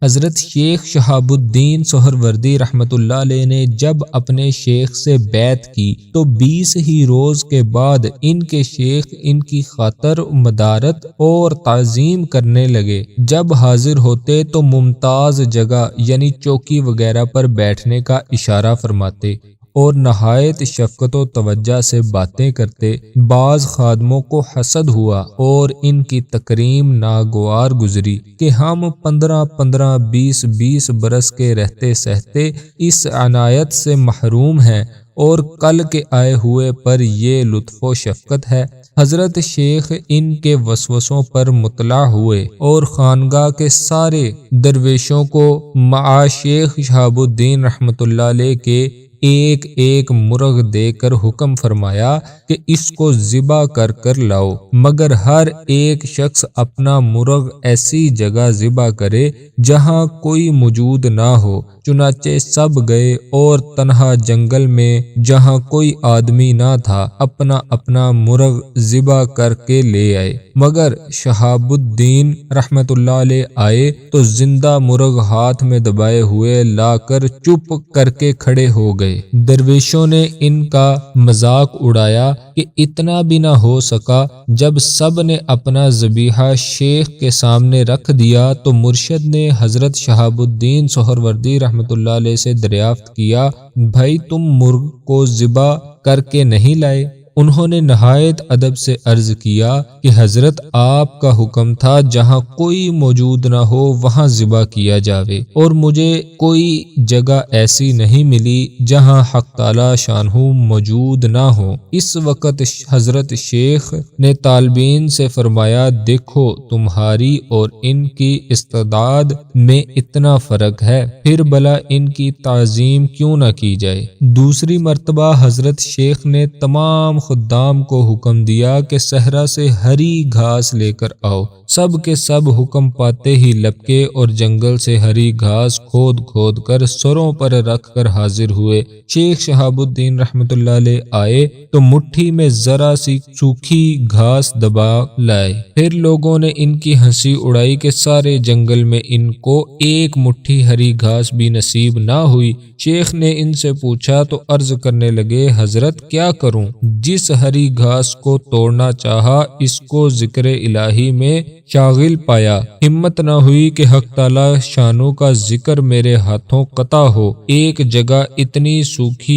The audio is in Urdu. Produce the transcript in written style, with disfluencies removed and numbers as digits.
حضرت شیخ شہاب الدین سہروردی رحمۃ اللہ علیہ نے جب اپنے شیخ سے بیعت کی تو 20 ہی روز کے بعد ان کے شیخ ان کی خاطر مدارت اور تعظیم کرنے لگے۔ جب حاضر ہوتے تو ممتاز جگہ یعنی چوکی وغیرہ پر بیٹھنے کا اشارہ فرماتے اور نہایت شفقت و توجہ سے باتیں کرتے۔ بعض خادموں کو حسد ہوا اور ان کی تکریم ناگوار گزری کہ ہم 15 20 برس کے رہتے سہتے اس عنایت سے محروم ہیں اور کل کے آئے ہوئے پر یہ لطف و شفقت ہے۔ حضرت شیخ ان کے وسوسوں پر مطلع ہوئے اور خانقاہ کے سارے درویشوں کو مع شیخ شہاب الدین رحمۃ اللہ علیہ کے ایک ایک مرغ دے کر حکم فرمایا کہ اس کو ذبح کر کر لاؤ، مگر ہر ایک شخص اپنا مرغ ایسی جگہ ذبح کرے جہاں کوئی موجود نہ ہو۔ چنانچہ سب گئے اور تنہا جنگل میں جہاں کوئی آدمی نہ تھا اپنا اپنا مرغ ذبح کر کے لے آئے، مگر شہاب الدین رحمت اللہ علیہ آئے تو زندہ مرغ ہاتھ میں دبائے ہوئے لا کر چپ کر کے کھڑے ہو گئے۔ درویشوں نے ان کا مذاق اڑایا کہ اتنا بھی نہ ہو سکا۔ جب سب نے اپنا ذبیحہ شیخ کے سامنے رکھ دیا تو مرشد نے حضرت شہاب الدین سہروردی رحمۃ اللہ علیہ سے دریافت کیا، بھائی تم مرغ کو ذبح کر کے نہیں لائے؟ انہوں نے نہایت ادب سے عرض کیا کہ حضرت آپ کا حکم تھا جہاں کوئی موجود نہ ہو وہاں ذبح کیا جاوے، اور مجھے کوئی جگہ ایسی نہیں ملی جہاں حق تعالی شانہ موجود نہ ہو۔ اس وقت حضرت شیخ نے طالبین سے فرمایا، دیکھو تمہاری اور ان کی استعداد میں اتنا فرق ہے، پھر بھلا ان کی تعظیم کیوں نہ کی جائے۔ دوسری مرتبہ حضرت شیخ نے تمام خدام کو حکم دیا کہ صحرا سے ہری گھاس لے کر آؤ۔ سب کے سب حکم پاتے ہی لپکے اور جنگل سے ہری گھاس کھود کھود کر سروں پر رکھ کر حاضر ہوئے۔ شیخ شہاب الدین رحمت اللہ علیہ آئے تو مٹھی میں ذرا سی سوکھی گھاس دبا لائے۔ پھر لوگوں نے ان کی ہنسی اڑائی کہ سارے جنگل میں ان کو ایک مٹھی ہری گھاس بھی نصیب نہ ہوئی۔ شیخ نے ان سے پوچھا تو عرض کرنے لگے، حضرت کیا کروں؟ جس ہری گھاس کو توڑنا چاہا اس کو ذکر الہی میں شاغل پایا، ہمت نہ ہوئی کہ حق تعالی شانو کا ذکر میرے ہاتھوں قطع ہو۔ ایک جگہ اتنی سوکھی